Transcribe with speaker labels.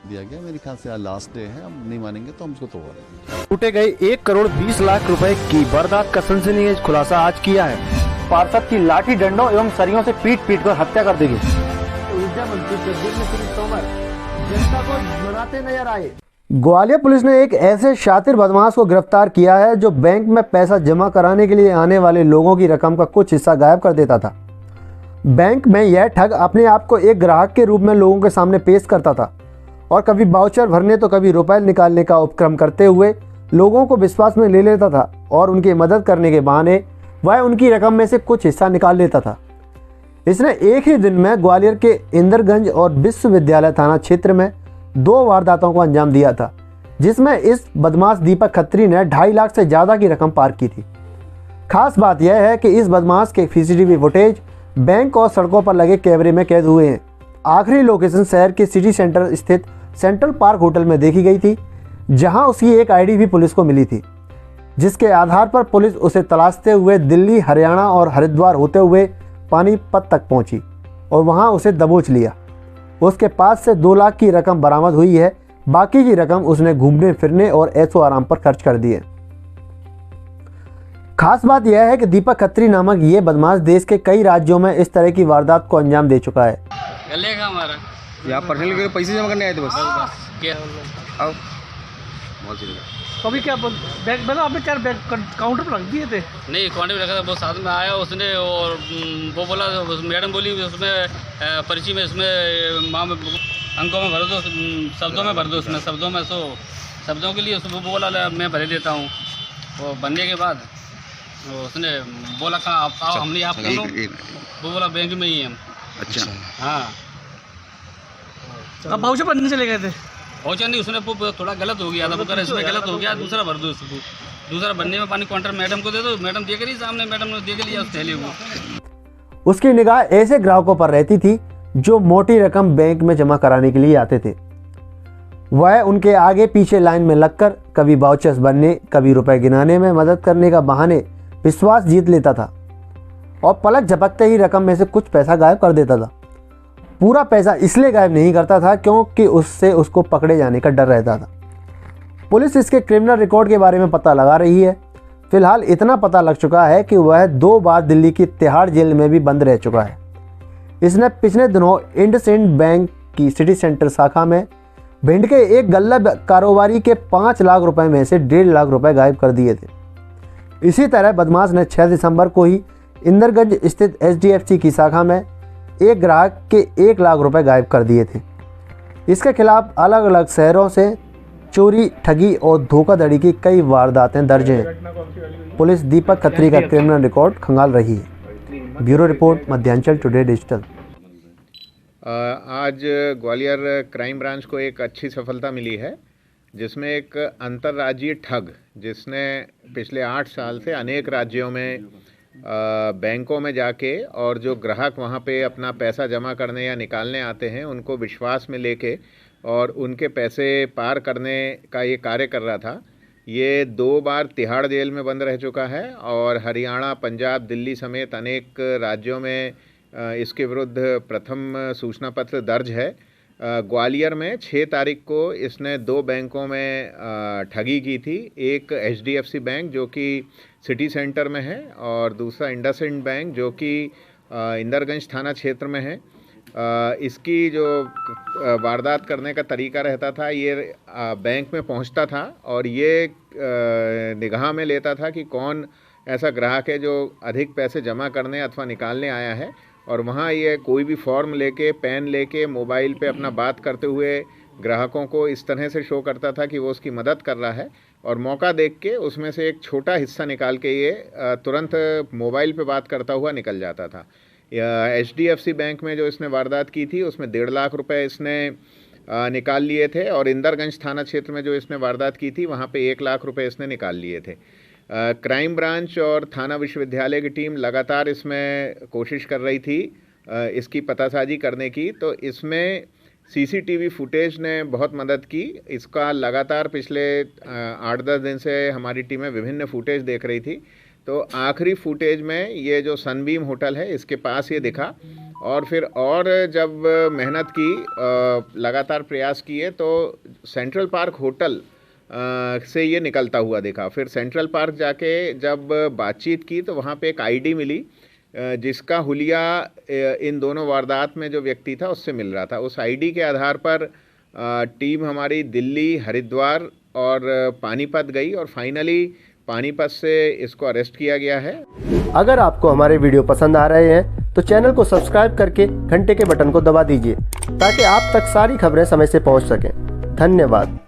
Speaker 1: दिया गया। मेरे ख्याल से आज लास्ट डे है, हम नहीं मानेंगे तो हम उसको तोड़वा देंगे।
Speaker 2: लूटे गए 1 करोड़ 20 लाख रुपए की वारदात का सनसनीखेज खुलासा आज किया है। पार्षद की लाठी डंडों एवं सरियों से पीट पीट कर हत्या कर दी गई। ऊर्जा मंत्री जगदीश सिंह तोमर जनता को मनाते नजर आए। ग्वालियर पुलिस ने एक ऐसे शातिर बदमाश को गिरफ्तार किया है जो बैंक में पैसा जमा कराने के लिए आने वाले लोगों की रकम का कुछ हिस्सा गायब कर देता था। बैंक में यह ठग अपने आप को एक ग्राहक के रूप में लोगों के सामने पेश करता था और कभी वाउचर भरने तो कभी रुपए निकालने का उपक्रम करते हुए लोगों को विश्वास में ले लेता था और उनकी मदद करने के बहाने वह उनकी रकम में से कुछ हिस्सा निकाल लेता था। इसने एक ही दिन में ग्वालियर के इंदरगंज और विश्वविद्यालय थाना क्षेत्र में 2 वारदातों को अंजाम दिया था, जिसमें इस बदमाश दीपक खत्री ने 2.5 लाख से ज़्यादा की रकम पार की थी। खास बात यह है कि इस बदमाश के सीसीटीवी फुटेज बैंक और सड़कों पर लगे कैमरे में कैद हुए हैं। आखिरी लोकेशन शहर के सिटी सेंटर स्थित सेंट्रल पार्क होटल में देखी गई थी, जहां उसकी एक आईडी भी पुलिस को मिली थी, जिसके आधार पर पुलिस उसे तलाशते हुए दिल्ली, हरियाणा और हरिद्वार होते हुए पानीपत तक पहुंची और वहां उसे दबोच लिया। उसके पास से 2 लाख की रकम बरामद हुई है। बाकी की रकम उसने घूमने फिरने और ऐशो आराम पर खर्च कर दी है। खास बात यह है कि दीपक खत्री नामक ये बदमाश देश के कई राज्यों में इस तरह की वारदात को अंजाम दे चुका है।
Speaker 3: यहाँ पर्सनल के पैसे जमा करने आए थे बस। आओ।
Speaker 4: कभी क्या बैंक मतलब आपने क्या बैंक काउंटर पर रख दिए थे?
Speaker 5: नहीं, काउंटर पे रखा था। वो साथ में आया उसने और वो बोला, मैडम बोली उसमें पर्ची में इसमें अंकों में भर दो, शब्दों में भर दो, उसमें शब्दों में शब्दों के लिए वो बोला मैं भर देता हूँ। वो बनने के बाद उसने बोला कहाँ आप आओ, हमने आप बोलो, वो बोला बैंक में ही हम।
Speaker 3: अच्छा।
Speaker 5: हाँ।
Speaker 4: अब भाव से बनने चले गए थे?
Speaker 5: पहुँचा नहीं, उसने थोड़ा गलत हो गया था, वो कह रहा इसमें गलत हो गया, दूसरा भर दो इसको। दूसरा बनने में पानी काउंटर मैडम को दे दो, मैडम देख रही सामने, मैडम ने देख लिया उस थैली को।
Speaker 2: उसकी निगाह ऐसे ग्राहकों पर रहती थी जो मोटी रकम बैंक में जमा कराने के लिए आते थे। वह उनके आगे पीछे लाइन में लगकर कभी वाउचर्स बनने, कभी रुपए गिनाने में मदद करने का बहाने विश्वास जीत लेता था और पलक झपकते ही रकम में से कुछ पैसा गायब कर देता था। पूरा पैसा इसलिए गायब नहीं करता था क्योंकि उससे उसको पकड़े जाने का डर रहता था। पुलिस इसके क्रिमिनल रिकॉर्ड के बारे में पता लगा रही है। फिलहाल इतना पता लग चुका है कि वह 2 बार दिल्ली की तिहाड़ जेल में भी बंद रह चुका है। इसने पिछले दिनों इंडसइंड बैंक की सिटी सेंटर शाखा में भिंड के एक गल्ला कारोबारी के 5 लाख रुपए में से 1.5 लाख रुपए गायब कर दिए थे। इसी तरह बदमाश ने 6 दिसंबर को ही इंदरगंज स्थित HDFC की शाखा में एक ग्राहक के 1 लाख रुपए गायब कर दिए थे। इसके खिलाफ अलग अलग शहरों से चोरी, ठगी और धोखाधड़ी की कई वारदातें दर्ज हैं। पुलिस दीपक खत्री का क्रिमिनल रिकॉर्ड खंगाल रही है। Bureau report, Madhyanchal today digital.
Speaker 6: आज ग्वालियर क्राइम ब्रांच को एक अच्छी सफलता मिली है, जिसमें एक अंतर्राज्यीय ठग जिसने पिछले 8 साल से अनेक राज्यों में बैंकों में जाके और जो ग्राहक वहाँ पे अपना पैसा जमा करने या निकालने आते हैं उनको विश्वास में लेके और उनके पैसे पार करने का ये कार्य कर रहा था। ये 2 बार तिहाड़ जेल में बंद रह चुका है और हरियाणा, पंजाब, दिल्ली समेत अनेक राज्यों में इसके विरुद्ध प्रथम सूचना पत्र दर्ज है। ग्वालियर में 6 तारीख को इसने 2 बैंकों में ठगी की थी। एक HDFC बैंक जो कि सिटी सेंटर में है और दूसरा इंडसइंड बैंक जो कि इंदरगंज थाना क्षेत्र में है। इसकी जो वारदात करने का तरीका रहता था, ये बैंक में पहुंचता था और ये निगाह में लेता था कि कौन ऐसा ग्राहक है जो अधिक पैसे जमा करने अथवा निकालने आया है, और वहाँ ये कोई भी फॉर्म लेके, पेन लेके, मोबाइल पे अपना बात करते हुए ग्राहकों को इस तरह से शो करता था कि वो उसकी मदद कर रहा है, और मौका देख के उसमें से एक छोटा हिस्सा निकाल के ये तुरंत मोबाइल पे बात करता हुआ निकल जाता था। HDFC बैंक में जो इसने वारदात की थी उसमें 1.5 लाख रुपए इसने निकाल लिए थे, और इंदरगंज थाना क्षेत्र में जो इसने वारदात की थी वहाँ पे 1 लाख रुपए इसने निकाल लिए थे। क्राइम ब्रांच और थाना विश्वविद्यालय की टीम लगातार इसमें कोशिश कर रही थी इसकी पतासाजी करने की, तो इसमें CCTV फुटेज ने बहुत मदद की। इसका लगातार पिछले 8-10 दिन से हमारी टीमें विभिन्न फुटेज देख रही थी, तो आखिरी फुटेज में ये जो सनबीम होटल है इसके पास ये दिखा और फिर और जब मेहनत की, लगातार प्रयास किए तो सेंट्रल पार्क होटल से ये निकलता हुआ दिखा। फिर सेंट्रल पार्क जाके जब बातचीत की तो वहाँ पे एक आईडी मिली जिसका हुलिया इन दोनों वारदात में जो व्यक्ति था उससे मिल रहा था। उस आईडी के आधार पर टीम हमारी दिल्ली, हरिद्वार और पानीपत गई और फाइनली पानीपत से इसको अरेस्ट किया गया है।
Speaker 2: अगर आपको हमारे वीडियो पसंद आ रहे हैं तो चैनल को सब्सक्राइब करके घंटे के बटन को दबा दीजिए ताकि आप तक सारी खबरें समय से पहुंच सकें। धन्यवाद।